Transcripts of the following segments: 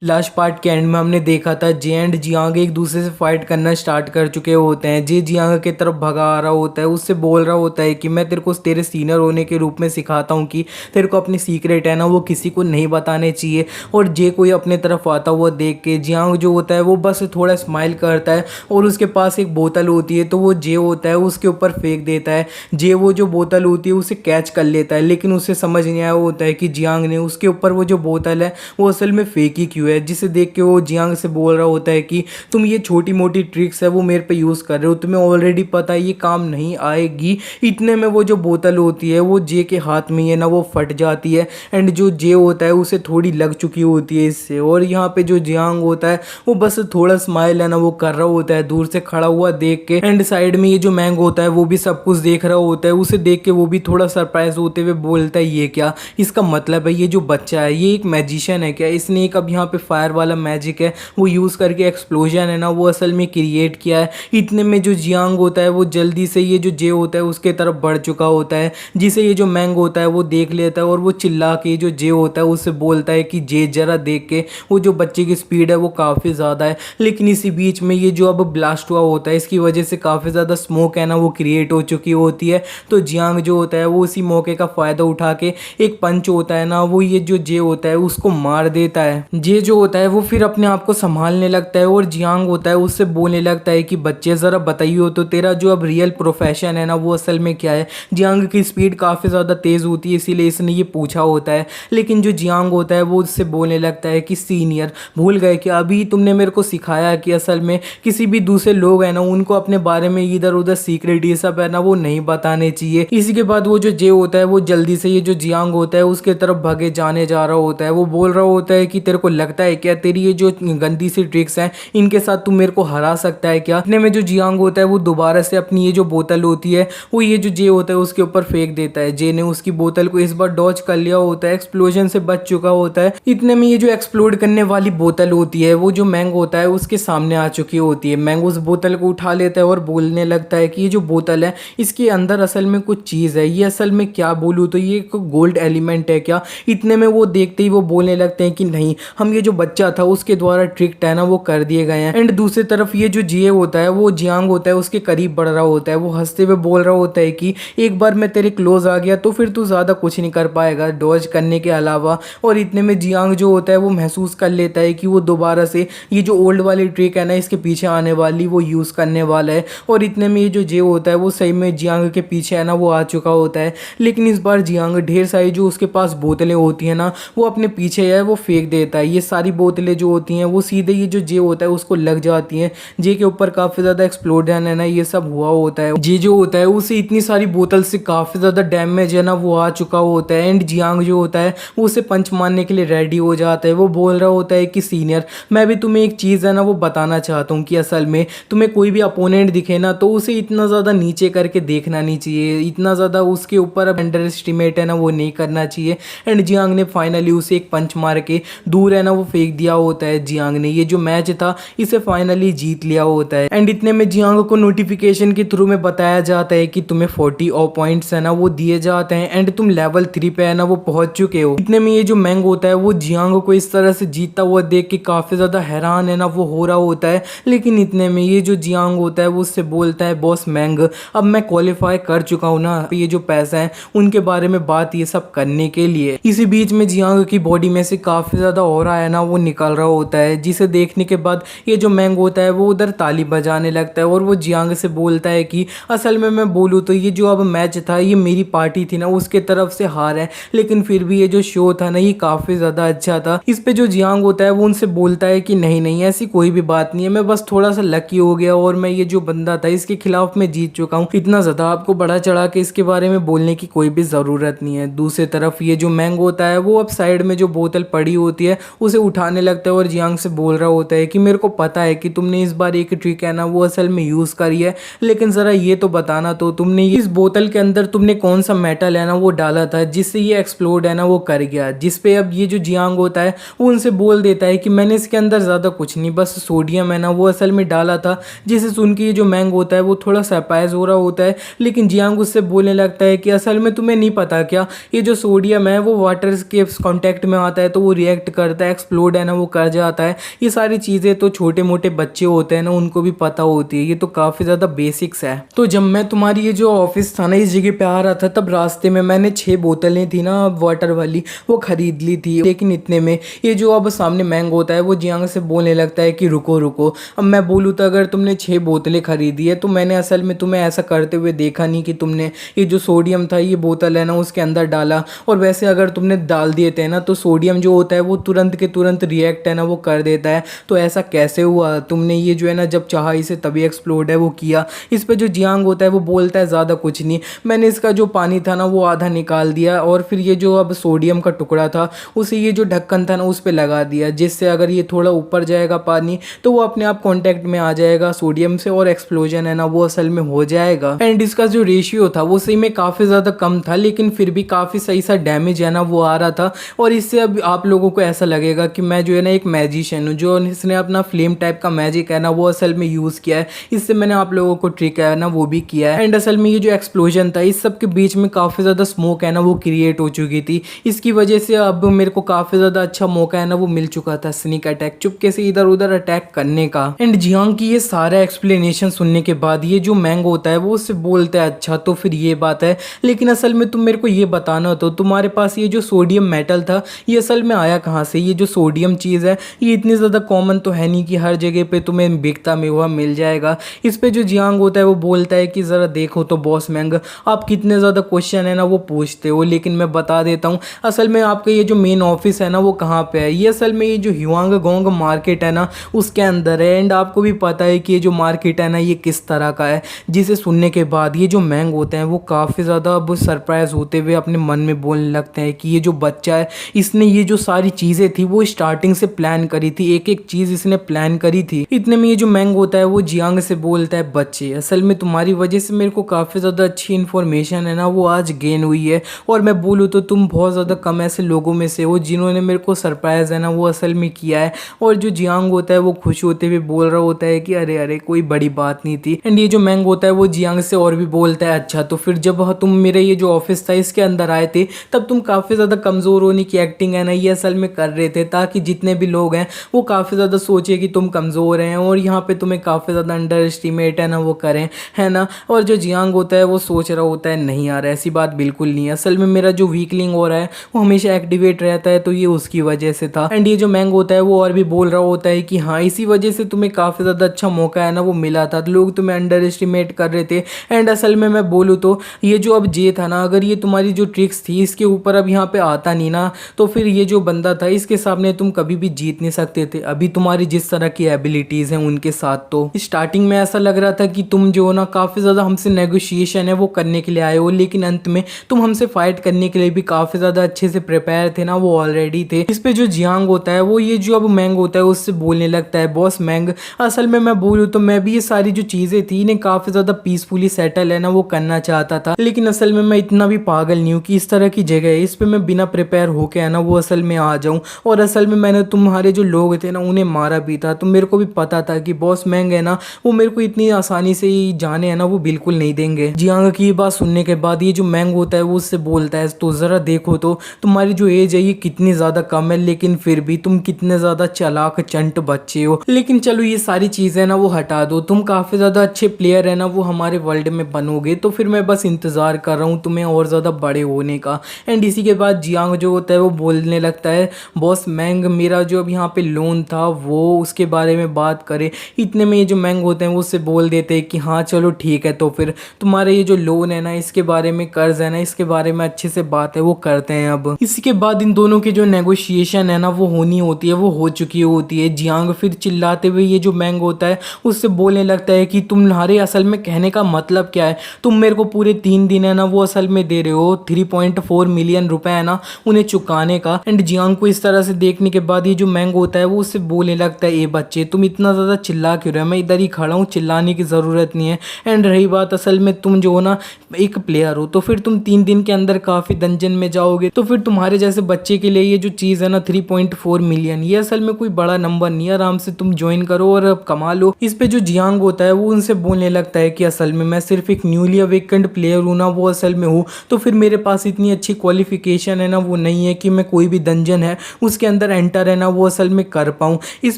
Last part के and में हमने देखा था जे एंड जियांग एक दूसरे से फाइट करना स्टार्ट कर चुके होते हैं। जे जियांग की तरफ भगा आ रहा होता है, उससे बोल रहा होता है कि मैं तेरे को तेरे सीनियर होने के रूप में सिखाता हूँ कि तेरे को अपनी सीक्रेट है ना वो किसी को नहीं बताने चाहिए। और जे कोई अपने तरफ आता हुआ देख के जियांग जो होता है वो बस थोड़ा स्माइल करता है और उसके पास एक बोतल होती है तो वो जे होता है उसके ऊपर फेंक देता है। जे वो जो बोतल होती है उसे कैच कर लेता है, लेकिन उसे समझ नहीं आया होता है कि जियांग ने उसके ऊपर वो जो बोतल है वो असल में फेंकी क्यों है। जिसे देख के वो जियांग से बोल रहा होता है कि तुम ये छोटी मोटी ट्रिक्स है वो मेरे पे यूज़ कर रहे हो, तुम्हें ऑलरेडी पता है ये काम नहीं आएगी। इतने में वो जो बोतल होती है वो जे के हाथ में ही है ना वो फट जाती है। एंड जो जे होता है उसे थोड़ी लग चुकी होती है इससे। और यहाँ पे जो जियांग होता है वो बस थोड़ा स्माइल है ना वो कर रहा होता है दूर से खड़ा हुआ देख के। एंड साइड में ये जो मैंग होता है वो भी सब कुछ देख रहा होता है। उसे देख के वो भी थोड़ा सरप्राइज होते हुए बोलता है ये क्या, इसका मतलब है ये जो बच्चा है ये एक मैजिशियन है क्या, इसने एक अब यहाँ पे फायर वाला मैजिक है वो यूज़ करके एक्सप्लोजन है ना वो असल में क्रिएट किया है। इतने में जो जियांग होता है वो जल्दी से ये जो जे होता है उसके तरफ बढ़ चुका होता है, जिसे ये जो मैंग होता है वो देख लेता है और वो चिल्ला के जो जे होता है उससे बोलता है कि जे जरा देख के, वो जो बच्चे की स्पीड है वो काफ़ी ज़्यादा है। लेकिन इसी बीच में ये जो अब ब्लास्ट हुआ होता है इसकी वजह से काफ़ी ज़्यादा स्मोक है ना वो क्रिएट हो चुकी होती है। तो जियांग जो होता है वो उसी मौके का फ़ायदा उठा के एक पंच होता है ना वो ये जो जे होता है उसको मार देता है। जे जो होता है वो फिर अपने आप को संभालने लगता है और जियांग होता है उससे बोलने लगता है कि बच्चे ज़रा बताइए तो तेरा जो अब रियल प्रोफेशन है ना वो असल में क्या है। जियांग की स्पीड काफ़ी ज़्यादा तेज़ होती है इसीलिए इसने ये पूछा होता है। लेकिन जो जियांग होता है वो उससे बोलने लगता है कि सीनियर भूल गए कि अभी तुमने मेरे को सिखाया कि असल में किसी भी दूसरे लोग हैं ना उनको अपने बारे में इधर उधर सीक्रेट ये सब है ना वो नहीं बताने चाहिए। इसी के बाद वो जो जे होता है वो जल्दी से ये जो जियांग होता है उसके तरफ भागे जाने जा रहा होता है। वो बोल रहा होता है कि तेरे को लगता है क्या तेरी ये जो गंदी सी ट्रिक्स हैं इनके साथ तू मेरे को हरा सकता है क्या। इतने में जो जियांग होता है वो दोबारा से अपनी ये जो बोतल होती है वो ये जो जे होता है उसके ऊपर फेंक देता है। जे ने उसकी बोतल को इस बार डॉज कर लिया होता है, एक्सप्लोजन से बच चुका होता है। इतने में ये जो एक्सप्लोड करने वाली बोतल होती है वो जो मैंग होता है उसके सामने आ चुकी होती है। मैंग उस बोतल को उठा लेता है और बोलने लगता है कि ये जो बोतल है इसके अंदर असल में कुछ चीज़ है, ये असल में क्या बोलूँ तो ये गोल्ड एलिमेंट है क्या। इतने में वो देखते ही वो बोलने लगते हैं कि नहीं, हम ये जो बच्चा था उसके द्वारा ट्रिक है ना वो कर दिए गए हैं। एंड दूसरी तरफ ये जो जे होता है वो जियांग होता है उसके करीब बढ़ रहा होता है। वो हंसते हुए बोल रहा होता है कि एक बार मैं तेरे क्लोज आ गया तो फिर तू ज़्यादा कुछ नहीं कर पाएगा डॉज करने के अलावा। और इतने में जियांग जो होता है वो महसूस कर लेता है कि वो दोबारा से ये जो ओल्ड वाली ट्रिक है ना इसके पीछे आने वाली वो यूज़ करने वाला है। और इतने में ये जो जे होता है वो सही में जियांग के पीछे है ना वो आ चुका होता है। लेकिन इस बार जियांग ढेर सारी जो उसके पास बोतलें होती हैं ना वो अपने पीछे है वो फेंक देता है। ये सारी बोतलें जो होती हैं वो सीधे ये जो जे होता है उसको लग जाती हैं। जे के ऊपर काफ़ी ज़्यादा एक्सप्लोजन है ना ये सब हुआ होता है। जे जो होता है उसे इतनी सारी बोतल से काफ़ी ज़्यादा डैमेज है ना वो आ चुका होता है। एंड जियांग जो होता है वो उसे पंच मारने के लिए रेडी हो जाता है। वो बोल रहा होता है कि सीनियर मैं भी तुम्हें एक चीज़ है ना वो बताना चाहता हूँ कि असल में तुम्हें कोई भी अपोनेंट दिखे ना तो उसे इतना ज़्यादा नीचे करके देखना नहीं चाहिए, इतना ज़्यादा उसके ऊपर अंडर एस्टिमेट है ना वो नहीं करना चाहिए। एंड जियांग ने फाइनली उसे एक पंच मार के दूर है ना वो फेंक दिया होता है। जियांग ने ये जो मैच था इसे फाइनली जीत लिया होता है। एंड इतने में जियांग को नोटिफिकेशन के थ्रू में बताया जाता है कि तुम्हें 40 और पॉइंट्स है ना वो दिए जाते हैं एंड तुम लेवल 3 पे है ना वो पहुंच चुके हो। इतने में ये जो मैंग होता है वो जियांग को इस तरह से जीतता हुआ देख के काफ़ी ज़्यादा हैरान है ना वो हो रहा होता है। लेकिन इतने में ये जो जियांग होता है वो उससे बोलता है बॉस मैंग अब मैं क्वालिफाई कर चुका हूँ ना, ये जो पैसा है उनके बारे में बात ये सब करने के लिए। इसी बीच में जियांग की बॉडी में से काफ़ी ज़्यादा ऑरा है ना वो निकल रहा होता है, जिसे देखने के बाद ये जो मैंग होता है वो उधर ताली बजाने लगता है और वो जियांग से बोलता है कि असल में मैं बोलूँ तो ये जो अब मैच था ये मेरी पार्टी थी ना उसके तरफ से हार है, लेकिन फिर भी ये जो शो था ना ये काफ़ी ज़्यादा अच्छा था। इस पे जो जियांग होता है वो उनसे बोलता है कि नहीं नहीं ऐसी कोई भी बात नहीं है, मैं बस थोड़ा सा लकी हो गया और मैं ये जो बंदा था इसके खिलाफ मैं जीत चुका हूँ, इतना ज़्यादा आपको बढ़ा चढ़ा के इसके बारे में बोलने की कोई भी ज़रूरत नहीं है। दूसरी तरफ ये जो मैंग होता है वो अब साइड में जो बोतल पड़ी होती है उसे उठाने लगता है और जियांग से बोल रहा होता है कि मेरे को पता है कि तुमने इस बार एक ट्रिक है ना वो असल में यूज़ करी है, लेकिन ज़रा ये तो बताना तो तुमने इस बोतल के अंदर तुमने कौन सा मेटल है ना वो डाला था जिससे ये एक्सप्लोड है ना वो कर गया। जिस पे अब ये जो जियांग होता है वो उनसे बोल देता है कि मैंने इसके अंदर ज़्यादा कुछ नहीं बस सोडियम है ना वो असल में डाला था, जिसे सुन के ये जो मैंग होता है वो थोड़ा सरप्राइज हो रहा होता है। लेकिन जियांग उससे बोलने लगता है कि असल में तुम्हें नहीं पता क्या, ये जो सोडियम है वो वाटर के कांटेक्ट में आता है तो वो रिएक्ट करता है, एक्सप्लोड है ना वो कर जाता है। ये सारी चीज़ें तो छोटे मोटे बच्चे होते हैं ना उनको भी पता होती है, ये तो काफ़ी ज़्यादा बेसिक्स है। तो जब मैं तुम्हारी ये जो ऑफिस था ना इस जगह पे आ रहा था, तब रास्ते में मैंने 6 बोतलें थी ना वाटर वाली वो खरीद ली थी। लेकिन इतने में ये जो अब सामने मैंग होता है वो जियांग से बोलने लगता है कि रुको रुको। अब मैं बोलूँ तो अगर तुमने 6 बोतलें खरीदी है तो मैंने असल में तुम्हें ऐसा करते हुए देखा नहीं कि तुमने ये जो सोडियम था ये बोतल है ना उसके अंदर डाला, और वैसे अगर तुमने डाल दिए थे ना तो सोडियम जो होता है वो तुरंत के तुरंत रिएक्ट है ना वो कर देता है। तो ऐसा कैसे हुआ, तुमने ये जो है ना जब चाहा इसे तभी एक्सप्लोड है वो किया। इस पे जो जियांग होता है वो बोलता है ज़्यादा कुछ नहीं, मैंने इसका जो पानी था ना वो आधा निकाल दिया, और फिर ये जो अब सोडियम का टुकड़ा था उसे ये जो ढक्कन था ना उस पर लगा दिया, जिससे अगर ये थोड़ा ऊपर जाएगा पानी तो वो अपने आप कांटेक्ट में आ जाएगा सोडियम से और एक्सप्लोजन है ना वो असल में हो जाएगा। एंड इसका जो रेशियो था वो सही में काफ़ी ज़्यादा कम था, लेकिन फिर भी काफ़ी सही सा डैमेज है ना वो आ रहा था। और इससे अब आप लोगों को ऐसा लगेगा कि मैं जो है ना एक मैजिशियन हूँ, जो इसने अपना फ्लेम टाइप का मैजिक है ना वो असल में यूज़ किया है, इससे मैंने आप लोगों को ट्रिक है ना वो भी किया है। एंड असल में ये जो एक्सप्लोजन था इस सब के बीच में काफ़ी ज़्यादा स्मोक है ना वो क्रिएट हो चुकी थी, इसकी वजह से अब मेरे को काफ़ी ज़्यादा अच्छा मौका है ना वो मिल चुका था स्नीक अटैक, चुपके से इधर उधर अटैक करने का। एंड जियांग की ये सारा एक्सप्लेनेशन सुनने के बाद ये जो मैंग होता है वो उससे बोलता है अच्छा तो फिर ये बात है, लेकिन असल में तुम मेरे को ये बताना तो तुम्हारे पास ये जो सोडियम मेटल था ये असल में आया कहाँ से। ये जो सोडियम चीज़ है ये इतनी ज़्यादा कॉमन तो है नहीं कि हर जगह पे तुम्हें बिकता हुआ मिल जाएगा। इस पे जो जियांग होता है वो बोलता है कि ज़रा देखो तो बॉस मैंग, आप कितने ज़्यादा क्वेश्चन है ना वो पूछते हो, लेकिन मैं बता देता हूँ असल में आपका ये जो मेन ऑफिस है ना वो कहाँ पे है। ये असल में ये जो ह्युआंग गोंग मार्केट है ना उसके अंदर है। एंड आपको भी पता है कि ये जो मार्केट है ना ये किस तरह का है। जिसे सुनने के बाद ये जो मैंग होते हैं वो काफ़ी ज़्यादा अब सरप्राइज होते हुए अपने मन में बोलने लगते हैं कि ये जो बच्चा है इसने ये जो सारी चीज़ें थी वो स्टार्टिंग से प्लान करी थी, एक एक चीज़ इसने प्लान करी थी। इतने में ये जो मैंग होता है वो जियांग से बोलता है बच्चे असल में तुम्हारी वजह से मेरे को काफ़ी ज़्यादा अच्छी इन्फॉर्मेशन है ना वो आज गेन हुई है, और मैं बोलूँ तो तुम बहुत ज़्यादा कम ऐसे लोगों में से हो जिन्होंने मेरे को सरप्राइज़ है ना वो असल में किया है। और जो जियांग होता है वो खुश होते हुए बोल रहा होता है कि अरे अरे कोई बड़ी बात नहीं थी। एंड ये जो मैंग होता है वो जियांग से और भी बोलता है अच्छा तो फिर जब तुम मेरे ये जो ऑफिस था इसके अंदर आए थे तब तुम काफ़ी ज़्यादा कमज़ोर होने की एक्टिंग है ना ये असल में कर रहे थे, ताकि जितने भी लोग हैं वो काफ़ी ज़्यादा सोचे कि तुम कमज़ोर हैं और यहाँ पे तुम्हें काफ़ी ज़्यादा अंडर एस्टिमेट है ना वो करें, है ना। और जो जियांग होता है वो सोच रहा होता है नहीं यार ऐसी बात बिल्कुल नहीं है, असल में मेरा जो वीकलिंग हो रहा है वो हमेशा एक्टिवेट रहता है तो ये उसकी वजह से था। एंड ये जो मैंग होता है वो और भी बोल रहा होता है कि हाँ इसी वजह से तुम्हें काफ़ी ज़्यादा अच्छा मौका है ना वो मिला था, तो लोग तुम्हें अंडर एस्टिमेट कर रहे थे। एंड असल में मैं बोलूँ तो ये जो अब जे था ना अगर ये तुम्हारी जो ट्रिक्स थी इसके ऊपर अब यहाँ पे आता नहीं ना तो फिर ये जो बंदा था इसके सामने तुम कभी भी जीत नहीं सकते थे। अभी तुम्हारी जिस तरह की एबिलिटीज़ हैं उनके साथ तो स्टार्टिंग में ऐसा लग रहा था कि तुम जो ना काफ़ी ज़्यादा हमसे नेगोशिएशन है वो करने के लिए आए हो, लेकिन अंत में तुम हमसे फाइट करने के लिए भी काफ़ी ज़्यादा अच्छे से प्रिपेयर थे ना वो ऑलरेडी थे। इस पे जो जियांग होता है वो ये जो अब मैंग होता है उससे बोलने लगता है बॉस मैंग असल में मैं बोलूँ तो मैं भी ये सारी जो चीज़ें थी इन्हें काफ़ी ज़्यादा पीसफुली सेटल है ना वो करना चाहता था, लेकिन असल में मैं इतना भी पागल नहीं हूँ कि इस तरह की जगह है इस पर मैं बिना प्रिपेयर होके है ना वो असल में आ जाऊँ। और असल में मैंने तुम्हारे जो लोग थे ना उन्हें मारा भी था, तो मेरे को भी पता था कि बॉस मैंग है ना वो मेरे को इतनी आसानी से ही जाने है ना वो बिल्कुल नहीं देंगे। जियांग की ये बात सुनने के बाद ये जो मैंग होता है वो उससे बोलता है तो ज़रा देखो तो तुम्हारी जो एज है ये कितनी ज़्यादा कम है, लेकिन फिर भी तुम कितने ज़्यादा चालाक चंट बच्चे हो। लेकिन चलो ये सारी चीज़ें ना वो हटा दो, तुम काफ़ी ज़्यादा अच्छे प्लेयर है ना वो हमारे वर्ल्ड में बनोगे, तो फिर मैं बस इंतज़ार कर रहा हूँ तुम्हें और ज़्यादा बड़े होने का। एंड इसी के बाद जियांग जो होता है वो बोलने लगता है बॉस मैंग मेरा जो अब यहाँ पे लोन था वो उसके बारे में बात करें। इतने में ये जो मैंग होते हैं वो उससे बोल देते हैं कि हाँ चलो ठीक है, तो फिर तुम्हारे ये जो लोन है ना इसके बारे में कर्ज है ना इसके बारे में अच्छे से बात है वो करते हैं। अब इसी के बाद इन दोनों की जो नेगोशिएशन है ना वो होनी होती है वो हो चुकी होती है। जियांग फिर चिल्लाते हुए ये जो मैंग होता है उससे बोलने लगता है कि तुम्हारे असल में कहने का मतलब क्या है, तुम मेरे को पूरे 3 दिन है ना वो असल में दे रहे हो 3.4 मिलियन रुपए है ना उन्हें चुकाने का। एंड जियांग को इस तरह से देखने के बाद ये जो मैंग होता है वो उससे बोलने लगता है ए बच्चे तुम इतना ज़्यादा चिल्ला क्यों रहे हो, मैं इधर ही खड़ा हूँ, चिल्लाने की ज़रूरत नहीं है। एंड रही बात असल में तुम जो हो ना एक प्लेयर हो तो फिर तुम 3 दिन के अंदर काफ़ी डंजन में जाओगे, तो फिर तुम्हारे जैसे बच्चे के लिए ये जो चीज़ है ना 3.4 मिलियन ये असल में कोई बड़ा नंबर नहीं है, आराम से तुम ज्वाइन करो और कमा लो। इस पे जो जियांग होता है वो उनसे बोलने लगता है कि असल में मैं सिर्फ एक न्यूली अवेकेंड प्लेयर हूँ ना वो असल में हूँ, तो फिर मेरे पास इतनी अच्छी क्वालिफिकेशन है ना वो नहीं है कि मैं कोई भी डंजन है उसके अंदर अंदर एंटर है ना वो असल में कर पाऊँ। इस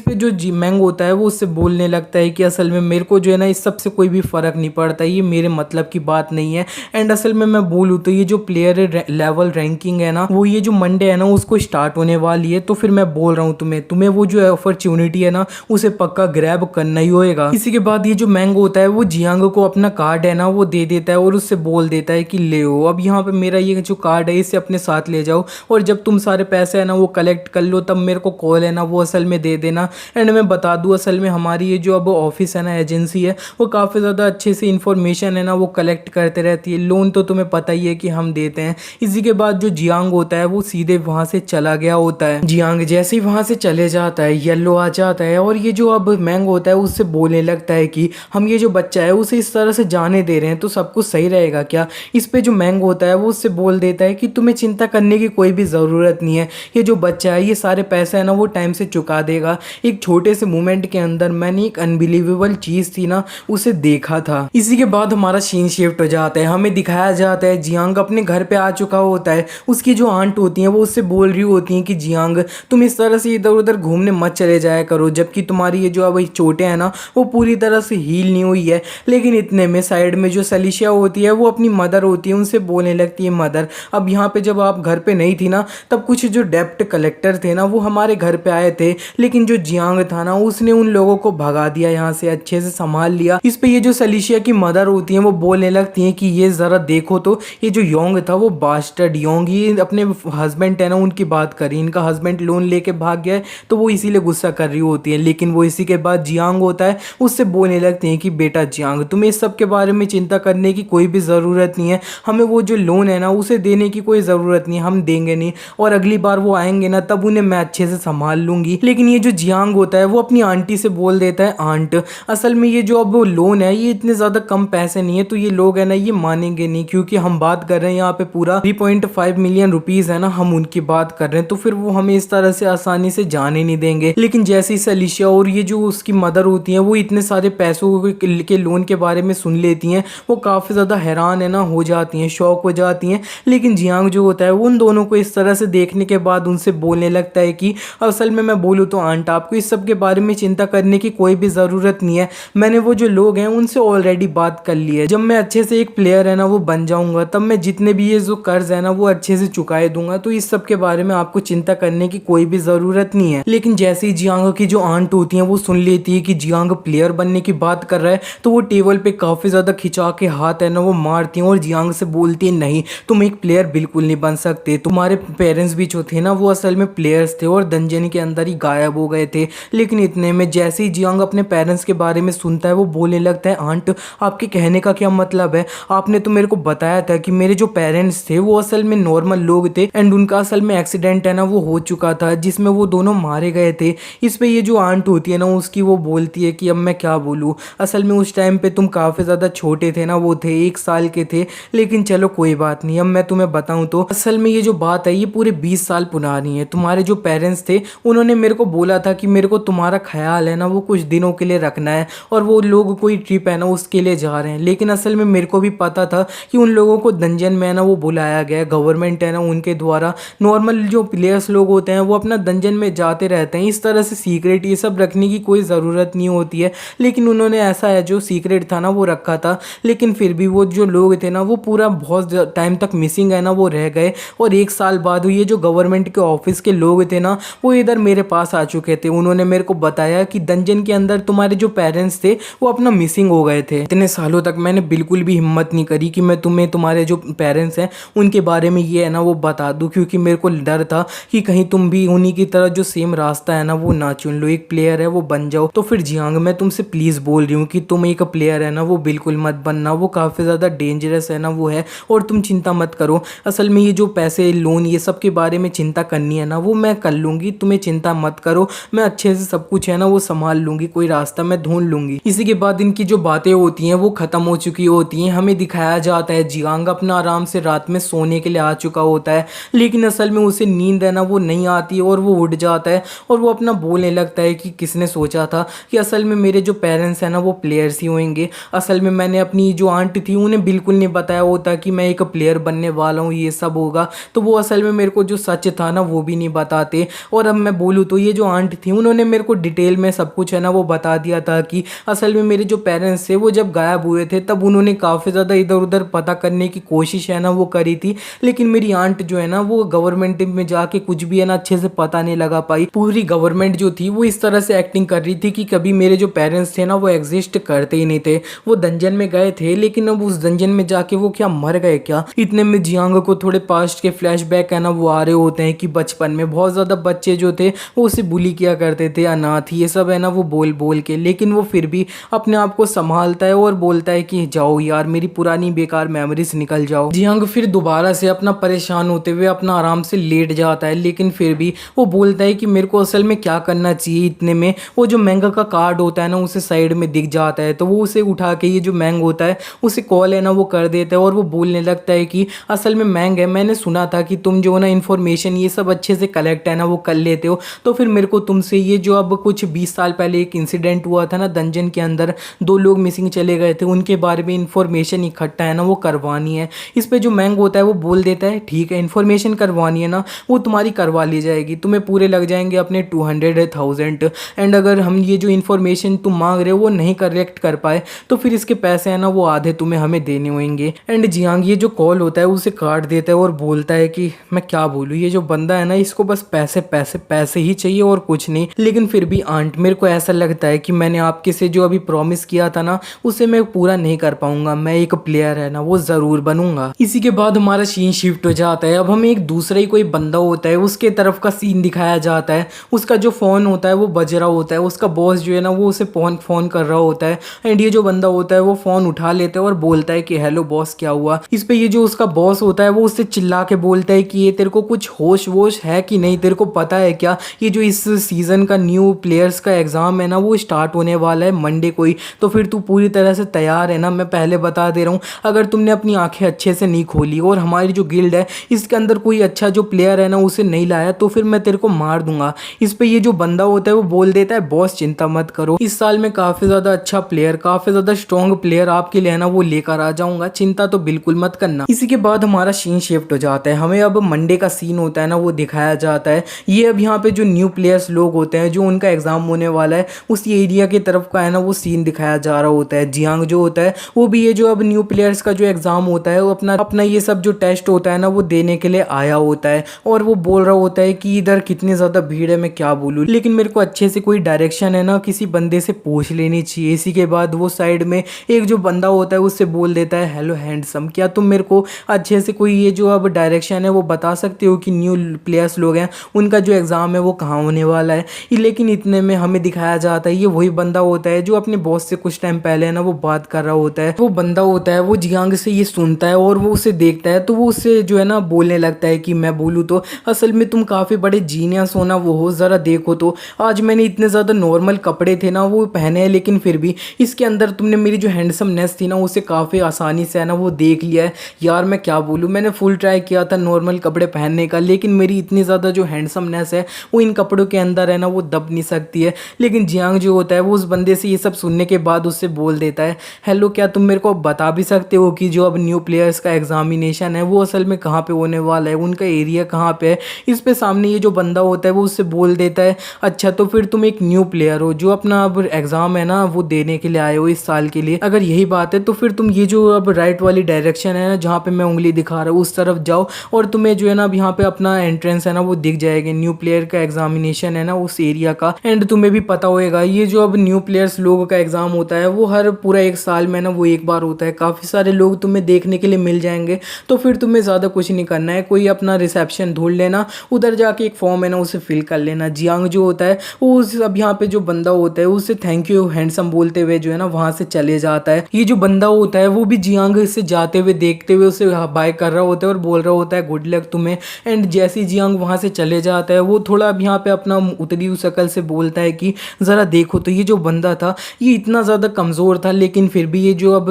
पे जो मैंग होता है वो उससे बोलने लगता है कि असल में मेरे को जो है ना इस सब से कोई भी फ़र्क नहीं पड़ता, ये मेरे मतलब की बात नहीं है। एंड असल में मैं बोलूँ तो ये जो प्लेयर लेवल रैंकिंग है ना वो ये जो मंडे है ना उसको स्टार्ट होने वाली है। तो फिर मैं बोल रहा हूँ तुम्हें वो जो अपॉर्चुनिटी है ना उसे पक्का ग्रैब करना ही होएगा। इसी के बाद ये जो मैंग होता है वो जियांग को अपना कार्ड है ना वो दे देता है और उससे बोल देता है कि ले ओ, अब यहाँ पे मेरा ये जो कार्ड है इसे अपने साथ ले जाओ और जब तुम सारे पैसे है ना वो कलेक्ट कर लो तब मेरे को कॉल है ना वो असल में दे देना। एंड मैं बता दूँ असल में हमारी ये जो अब ऑफिस है ना एजेंसी है वो काफ़ी ज़्यादा अच्छे से इंफॉर्मेशन है ना वो कलेक्ट करते रहती है। लोन तो तुम्हें पता ही है कि हम देते हैं। इसी के बाद जो जियांग होता है वो सीधे वहाँ से चला गया होता है। जियांग जैसे ही वहाँ से चले जाता है येलो आ जाता है और ये जो अब मैंग होता है उससे बोलने लगता है कि हम ये जो बच्चा है उसे इस तरह से जाने दे रहे हैं तो सब कुछ सही रहेगा क्या। इस पे जो मैंग होता है वो उससे बोल देता है कि तुम्हें चिंता करने की कोई भी ज़रूरत नहीं है, ये जो बच्चा है ये सारे पैसे है ना वो टाइम से चुका देगा। एक छोटे से मोमेंट के अंदर मैंने एक अनबिलीवेबल चीज़ थी ना उसे देखा था। इसी के बाद हमारा सीन शिफ्ट हो जाता है, हमें दिखाया जाता है जियांग अपने घर पे आ चुका होता है। उसकी जो आंट होती हैं वो उससे बोल रही होती हैं कि जियांग तुम इस तरह से इधर उधर घूमने मत चले जाया करो, जबकि तुम्हारी ये जो अब चोटें हैं ना वो पूरी तरह से हील नहीं हुई है। लेकिन इतने में साइड में जो सलीशिया होती है वो अपनी मदर होती है उनसे बोलने लगती है मदर अब यहाँ पे जब आप घर पे नहीं थी ना तब कुछ जो डेप्ट कलेक्टर थे ना वो हमारे घर पे आए थे, लेकिन जो जियांग था ना उसने उन लोगों को भगा दिया, यहाँ से अच्छे से संभाल लिया। इस पे ये जो सलीशिया की मदर होती है वो बोलने लगती हैं कि ये ज़रा देखो तो ये जो योंग था वो बास्टर्ड योंग ये अपने हस्बैंड है ना उनकी बात करी, इनका हस्बैंड लोन लेके भाग गया है तो वो इसीलिए गुस्सा कर रही होती है। लेकिन वो इसी के बाद जियांग होता है उससे बोलने लगते हैं कि बेटा जियांग तुम्हें इस सब के बारे में चिंता करने की कोई भी ज़रूरत नहीं है, हमें वो जो लोन है ना उसे देने की कोई ज़रूरत नहीं, हम देंगे नहीं और अगली बार वो आएंगे ना तब उन्हें मैं अच्छे से संभाल लूँगी। लेकिन ये जो जियांग होता है वो अपनी आंटी से बोल देता है आंट असल में ये जो अब लोन है ये इतने ज़्यादा कम पैसे नहीं है तो ये लोग है ना ये मानेंगे नहीं, क्योंकि हम बात कर रहे हैं यहाँ पे पूरा 3.5 मिलियन रुपीज़ है ना हम उनकी बात कर रहे हैं तो फिर वो हमें इस तरह से आसानी से जाने नहीं देंगे। लेकिन जैसे ही सलीशिया और ये जो उसकी मदर होती हैं वो इतने सारे पैसों के लोन के बारे में सुन लेती हैं वो काफ़ी ज़्यादा हैरान है ना हो जाती हैं, शौक हो जाती हैं। लेकिन जियांग जो होता है वो उन दोनों को इस तरह से देखने के बाद उनसे बोलने लगता है कि असल में मैं बोलूँ तो आंट आपको इस सब के बारे में चिंता करने की कोई भी ज़रूरत नहीं है, मैंने वो जो लोग हैं उनसे ऑलरेडी बात कर ली है। जब मैं अच्छे से एक प्लेयर है ना वो बन जाऊँगा तब मैं जितने भी ये जो कर्ज है ना वो अच्छे से चुकाए दूंगा, तो इस सब के बारे में आपको चिंता करने की कोई भी ज़रूरत नहीं है। लेकिन जैसे ही जियांग की जो आंट होती है वो सुन लेती है कि जियांग प्लेयर बनने की बात कर रहा है तो वो टेबल पे काफ़ी ज़्यादा खिंचा के हाथ है ना वो मारती हैं और जियांग से बोलती है नहीं तुम एक प्लेयर बिल्कुल नहीं बन सकते, तुम्हारे पेरेंट्स भी जो थे ना वो असल में प्लेयर्स थे और दंजन के अंदर ही गायब हो गए थे। लेकिन इतने में जैसे ही जियांग अपने पेरेंट्स के बारे में सुनता है वो बोलने लगता है आंट आपके कहने का क्या मतलब है, आपने तो मेरे को बताया था कि मेरे जो पेरेंट्स थे वो असल में नॉर्मल लोग थे एंड उनका असल में एक्सीडेंट है ना वो हो चुका था जिसमें वो दोनों मारे गए थे। इस पे ये जो आंट होती है ना उसकी वो बोलती है कि अब मैं क्या बोलूँ, असल में उस टाइम पे तुम काफ़ी ज़्यादा छोटे थे ना, वो थे 1 साल के थे, लेकिन चलो कोई बात नहीं। अब मैं तुम्हें बताऊँ तो असल में ये जो बात है ये पूरे 20 साल पुरानी है। तुम्हारे जो पेरेंट्स थे उन्होंने मेरे को बोला था कि मेरे को तुम्हारा ख्याल है ना वो कुछ दिनों के लिए रखना है और वो लोग कोई ट्रिप है ना उसके लिए जा रहे हैं। लेकिन असल में मेरे को भी पता था कि उन लोगों को दंजन में है ना वो बुलाया गया, गवर्नमेंट है ना उनके द्वारा। नॉर्मल जो प्लेयर्स लोग होते हैं वो अपना दंजन में जाते रहते हैं, इस तरह से सीक्रेट ये सब रखने की कोई ज़रूरत नहीं होती है। लेकिन उन्होंने ऐसा है जो सीक्रेट था ना वो रखा था, लेकिन फिर भी वो जो लोग थे ना वो पूरा बहुत टाइम तक मिसिंग है ना वो रह गए। और 1 साल बाद ये जो गवर्नमेंट के ऑफिस के लोग थे ना वो इधर मेरे पास आ चुके थे। उन्होंने मेरे को बताया कि दंजन के अंदर तुम्हारे जो पेरेंट्स थे वो अपना मिसिंग हो गए थे। इतने सालों तक मैंने बिल्कुल भी हिम्मत नहीं करी कि मैं तुम्हें तुम्हारे जो पेरेंट्स हैं उनके बारे में ये है ना वो बता दूं, क्योंकि मेरे को डर था कि कहीं तुम भी उन्हीं की तरह जो सेम रास्ता है ना वो ना चुन लो, एक प्लेयर है वो बन जाओ। तो फिर जियांग मैं तुमसे प्लीज़ बोल रही हूँ कि तुम एक प्लेयर है ना वो बिल्कुल मत बनना, वो काफ़ी ज़्यादा डेंजरस है ना वो है। और तुम चिंता मत करो, असल में ये जो पैसे लोन ये सब के बारे में चिंता करनी है ना वो मैं कर लूँगी, तुम्हें चिंता मत करो, मैं अच्छे से सब कुछ है ना वो संभाल लूँगी, कोई रास्ता मैं ढूंढ लूँगी। इसी के बाद इनकी जो बातें होती हैं वो ख़त्म हो चुकी होती हैं। हमें दिखाया जाता है जियांग अपना आराम से रात में सोने के लिए आ चुका होता है, लेकिन असल में उसे नींद है ना वो नहीं आती और वो उठ जाता है और वो अपना बोलने लगता है कि किसने सोचा था कि असल में मेरे जो पेरेंट्स हैं ना वो प्लेयर्स ही होंगे। असल में मैंने अपनी जो आंट थी उन्हें बिल्कुल नहीं बताया होता कि मैं एक प्लेयर बनने वाला हूँ, ये सब होगा। तो वो असल में मेरे को जो सच था ना वो भी नहीं बता बताते। और अब मैं बोलूँ तो ये जो आंट थी उन्होंने मेरे को डिटेल में सब कुछ है ना वो बता दिया था कि असल में मेरे जो पेरेंट्स थे वो जब गायब हुए थे तब उन्होंने काफ़ी ज़्यादा इधर उधर पता करने की कोशिश है ना वो करी थी, लेकिन मेरी आंट जो है ना वो गवर्नमेंट में जाके कुछ भी है ना अच्छे से पता नहीं लगा पाई। पूरी गवर्नमेंट जो थी वो इस तरह से एक्टिंग कर रही थी कि कभी मेरे जो पेरेंट्स थे ना वो एग्जिस्ट करते ही नहीं थे। वो डंजन में गए थे लेकिन अब उस डंजन में जाके वो क्या मर गए क्या। इतने में जियांग को थोड़े पास्ट के फ्लैशबैक है ना वो आ रहे होते हैं कि बचपन में बहुत ज़्यादा बच्चे जो थे वो उसे बुली किया करते थे, अनाथ ये सब है ना वो बोल बोल के, लेकिन वो फिर भी अपने आप को संभालता है और बोलता है कि जाओ यार मेरी पुरानी बेकार मेमोरीज निकल जाओ। जियांग फिर दोबारा से अपना परेशान होते हुए अपना आराम से लेट जाता है, लेकिन फिर भी वो बोलता है कि मेरे को असल में क्या करना चाहिए। इतने में वो जो मैंग का कार्ड होता है ना उसे साइड में दिख जाता है, तो वो उसे उठा के ये जो मैंग होता है उसे कॉल है ना वो कर देता है और वो बोलने लगता है कि असल में मैंग है, मैंने सुना था कि तुम जो ना इन्फॉर्मेशन ये सब अच्छे से कलेक्ट है ना वो कर लेते हो, तो फिर मेरे को तुमसे ये जो अब कुछ 20 साल पहले एक इंसिडेंट हुआ था ना डंजन के अंदर, 2 लोग मिसिंग चले गए थे, उनके बारे में इंफॉर्मेशन इकट्ठा है ना वो करवानी है। इस पे जो मैंग होता है वो बोल देता है ठीक है इन्फॉर्मेशन करवानी है ना वो तुम्हारी करवा ली जाएगी, तुम्हें पूरे लग जाएंगे अपने 200,000 एंड अगर हम ये जो इन्फॉर्मेशन तुम मांग रहे हो वो नहीं कलेक्ट कर पाए तो फिर इसके पैसे हैं ना वो आधे तुम्हें हमें देने होंगे। एंड जियांग ये जो कॉल होता है उसे काट देता है और बोलता है कि मैं क्या बोलूँ, ये जो बंदा है ना इसको बस पैसे पैसे पैसे ही चाहिए और कुछ नहीं। लेकिन फिर भी आंट मेरे को ऐसा लगता है कि मैंने आपके से जो अभी प्रॉमिस किया था ना उसे मैं पूरा नहीं कर पाऊंगा, मैं एक प्लेयर है ना वो ज़रूर बनूंगा। इसी के बाद हमारा सीन शिफ्ट हो जाता है, अब हमें एक दूसरा ही कोई बंदा होता है उसके तरफ का सीन दिखाया जाता है। उसका जो फ़ोन होता है वो बज रहा होता है, उसका बॉस जो है ना वो उसे फ़ोन कर रहा होता है एंड ये जो बंदा होता है वो फ़ोन उठा लेता है और बोलता है कि हेलो बॉस क्या हुआ। इस पे ये जो उसका बॉस होता है वो उससे चिल्ला के बोलता है कि ये तेरे को कुछ होश वोश है कि नहीं, तेरे को पता है क्या ये जो इस सीज़न का न्यू प्लेयर्स का एग्ज़ाम है ना वो स्टार्ट होने वाला है मंडे को ही, तो फिर तू पूरी तरह से तैयार है ना। मैं पहले बता दे रहा हूँ अगर तुमने अपनी आंखें अच्छे से नहीं खोली और हमारी जो गिल्ड है इसके अंदर कोई अच्छा जो प्लेयर है ना उसे नहीं लाया तो फिर मैं तेरे को मार दूंगा। इस पे ये जो बंदा होता है वो बोल देता है बॉस चिंता मत करो, इस साल में काफ़ी ज़्यादा अच्छा प्लेयर, काफ़ी ज़्यादा स्ट्रॉन्ग प्लेयर आपके लिए है ना वो लेकर आ जाऊंगा, चिंता तो बिल्कुल मत करना। इसी के बाद हमारा सीन शिफ्ट हो जाता है, हमें अब मंडे का सीन होता है ना वो दिखाया जाता है। ये अब यहाँ पे जो न्यू प्लेयर्स लोग होते हैं जो उनका एग्जाम होने वाला है उस एरिया की तरफ का है ना वो सीन दिखाया जा रहा होता है। जियांग जो होता है वो भी ये जो अब न्यू प्लेयर्स का जो एग्जाम होता है वो अपना अपना ये सब जो टेस्ट होता है ना वो देने के लिए आया होता है और वो बोल रहा होता है कि इधर कितनी ज़्यादा भीड़ है मैं क्या बोलूँ, लेकिन मेरे को अच्छे से कोई डायरेक्शन है ना किसी बंदे से पूछ लेनी चाहिए। इसी के बाद वो साइड में एक जो बंदा होता है उससे बोल देता है हेलो हैंडसम, क्या तुम मेरे को अच्छे से कोई ये जो अब डायरेक्शन है वो बता सकते हो कि न्यू प्लेयर्स लोग हैं उनका जो एग्ज़ाम है वो कहाँ होने वाला है। लेकिन इतने में हमें दिखाया जाता है ये वही बंदा होता है जो अपने बॉस से कुछ टाइम पहले है ना वो बात कर रहा होता है। वो बंदा होता है वो जियांग से ये सुनता है और वो उसे देखता है तो वो उससे जो है ना बोलने लगता है कि मैं बोलूँ तो असल में तुम काफ़ी बड़े जीनियस हो ना, वो हो ज़रा देखो तो आज मैंने इतने ज़्यादा नॉर्मल कपड़े थे ना वो पहने हैं लेकिन फिर भी इसके अंदर तुमने मेरी जो हैंडसमनेस थी ना उसे काफ़ी आसानी से है ना वो देख लिया है। यार मैं क्या बोलूँ, मैंने फुल ट्राई किया था नॉर्मल कपड़े पहनने का लेकिन मेरी इतनी ज़्यादा जो हैंडसमनेस है वो इन कपड़ों के अंदर है ना वो दब नहीं सकती है। लेकिन जियांग जो होता है वो उस बंदे से ये सब सुनने के बाद उससे बोल देता है हेलो क्या तुम मेरे को बता भी सकते हो कि जो अब न्यू प्लेयर्स का एग्जामिनेशन है वो असल में कहाँ पे होने वाला है, उनका एरिया कहाँ पे है। इस पे सामने ये जो बंदा होता है वो उससे बोल देता है अच्छा तो फिर तुम एक न्यू प्लेयर हो जो अपना अब एग्ज़ाम है ना वो देने के लिए आए हो इस साल के लिए, अगर यही बात है तो फिर तुम ये जो अब राइट वाली डायरेक्शन है ना जहाँ पे मैं उंगली दिखा रहा हूँ उस तरफ जाओ और तुम्हें जो है ना अब यहाँ पे अपना एंट्रेंस है ना वो दिख जाएगा, न्यू प्लेयर का एग्जामिनेशन है ना उस एरिया का। एंड तुम्हें भी पता होएगा ये जो अब न्यू प्लेयर्स लोगों का एग्जाम होता है वो हर पूरा एक साल में ना वो एक बार होता है, काफ़ी सारे लोग तुम्हें देखने के लिए मिल जाएंगे तो फिर तुम्हें ज़्यादा कुछ नहीं करना है, कोई अपना रिसेप्शन ढूंढ लेना, उधर जाके एक फॉर्म है ना उसे फिल कर लेना। जियांग जो होता है वो उस अब यहाँ पे जो बंदा होता है उससे थैंक यू हैंडसम बोलते हुए जो है ना वहाँ से चले जाता है। ये जो बंदा होता है वो भी जियांग से जाते हुए देखते हुए उसे बाय कर रहा होता है और बोल रहा होता है गुड लक तुम्हें। एंड जैसे ही जियांग वहाँ से चले जाता है वो थोड़ा अब यहाँ पे अपना उतरी हुई शक्ल से बोलता है कि ज़रा देखो तो ये जो बंदा था ये इतना ज़्यादा कमज़ोर था लेकिन फिर भी ये जो अब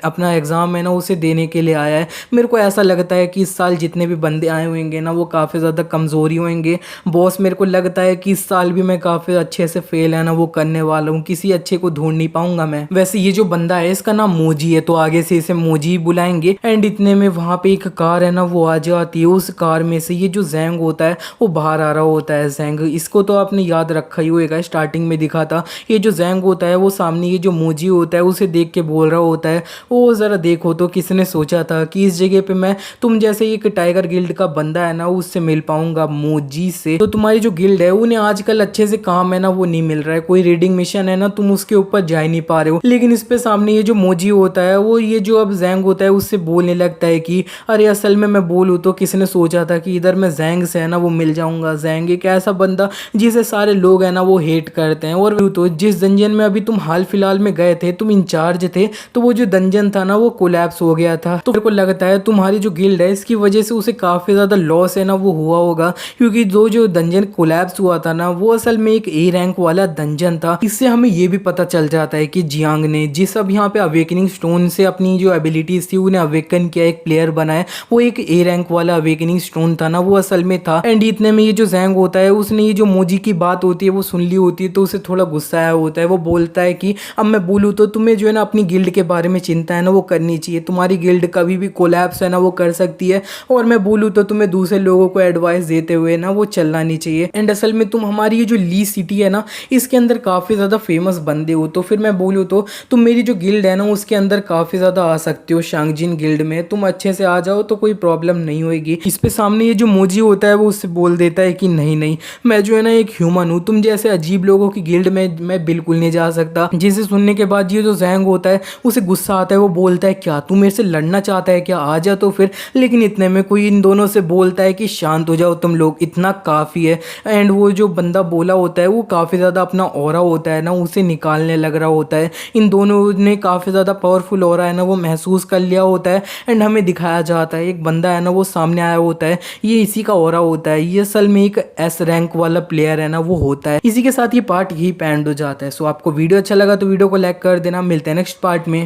अपना एग्ज़ाम है ना उसे देने के लिए आया है। मेरे को ऐसा लगता है कि इस साल जितने भी बंदे आए होंगे ना वो काफ़ी ज़्यादा कमज़ोरी होंगे बॉस, मेरे को लगता है कि इस साल भी मैं काफ़ी अच्छे से फेल है ना वो करने वाला हूँ, किसी अच्छे को ढूंढ नहीं पाऊंगा मैं। वैसे ये जो बंदा है इसका नाम मोजी है तो आगे से इसे मोजी ही बुलाएंगे। एंड इतने में वहाँ पे एक कार है ना वो आ जाती है, उस कार में से ये जो जैंग होता है वो बाहर आ रहा होता है ज़ैंग। इसको तो आपने याद रखा ही होगा, स्टार्टिंग में दिखा था। ये जो ज़ैंग होता है वो सामने ये जो मोजी होता है उसे देख के बोल रहा होता है, ओ ज़रा देखो तो किसने सोचा था कि इस जगह पे मैं तुम जैसे एक टाइगर गिल्ड का बंदा है ना उससे मिल पाऊंगा, मोजी से। तो तुम्हारी जो गिल्ड है उन्हें आजकल अच्छे से काम है ना वो नहीं मिल रहा है, कोई रेडिंग मिशन है ना तुम उसके ऊपर जा ही नहीं पा रहे हो। लेकिन इस पे सामने ये जो मोजी होता है वो ये जो अब ज़ैंग होता है उससे बोलने लगता है कि अरे असल में मैं बोलूँ तो किसने सोचा था कि इधर मैं ज़ैंग से है ना वो मिल जाऊंगा। ज़ैंग एक ऐसा बंदा जिसे सारे लोग है ना वो हेट करते हैं। और तो जिस डंजन में अभी तुम हाल फिलहाल में गए थे, तुम इंचार्ज थे, तो वो जो डंजन था ना वो कोलैप्स हो गया था। तो मेरे को लगता है तुम्हारी जो गिल्ड है इसकी वजह से उसे काफ़ी ज़्यादा लॉस है ना वो हुआ होगा, क्योंकि जो डंजन कोलैप्स हुआ था ना वो असल में एक ए रैंक वाला डंजन था। इससे हमें ये भी पता चल जाता है कि जियांग ने जिस अब यहाँ पे अवेकनिंग स्टोन से अपनी जो एबिलिटीज थी उन्हें अवेकन किया, एक प्लेयर बनाया, वो एक ए रैंक वाला अवेकनिंग स्टोन था ना वो असल में था। एंड इतने में ये जो ज़ैंग होता है उसने ये जो मोजी की बात होती है वो सुन ली होती है, तो उसे थोड़ा गुस्सा आया होता है। वो बोलता है कि अब मैं बोलूँ तो तुम्हें जो है ना अपनी गिल्ड के बारे में चिंता है ना वो करनी चाहिए, तुम्हारी गिल्ड कभी भी कोलैप्स है ना वो कर सकती है, और मैं बोलूँ तो तुम्हें दूसरे लोगों को एडवाइस देते हुए ना वो चलना नहीं चाहिए। एंड असल में तुम हमारी ये जो ली सिटी है ना इसके अंदर काफ़ी ज़्यादा फेमस बंदे हो, तो फिर मैं बोलूँ तो तुम मेरी जो गिल्ड है ना उसके अंदर काफ़ी ज़्यादा आ सकते हो, शांगजिन गिल्ड में तुम अच्छे से आ जाओ तो कोई प्रॉब्लम नहीं होगी। इस पे सामने ये जो मोजी होता है वो उससे बोल देता है कि नहीं नहीं, मैं जो है ना एक ह्यूमन हूँ, तुम जैसे अजीब लोगों की गिल्ड में मैं बिल्कुल नहीं जा सकता। जिसे सुनने के बाद ये जो ज़ैंग होता है उसे गुस्सा आता है, वो बोलता है क्या तू मेरे से लड़ना चाहता है क्या, आ जा तो फिर। लेकिन इतने में कोई इन दोनों से बोलता है कि शांत हो जाओ तुम लोग, इतना काफ़ी है। एंड वो जो बंदा बोला होता है वो काफ़ी ज़्यादा अपना ऑरा होता है ना उसे निकालने लग रहा होता है। इन दोनों ने काफ़ी ज़्यादा पावरफुल ऑरा है ना वो महसूस कर लिया होता है। एंड हमें दिखाया जाता है एक बंदा है ना वो सामने आया होता है, ये इसी का ऑरा होता है, ये असल में एक एस रैंक वाला प्लेयर है ना वो होता है। इसी के साथ ये पार्ट यही एंड हो जाता है। सो आपको वीडियो अच्छा लगा तो वीडियो को लाइक कर देना, मिलते हैं नेक्स्ट पार्ट में।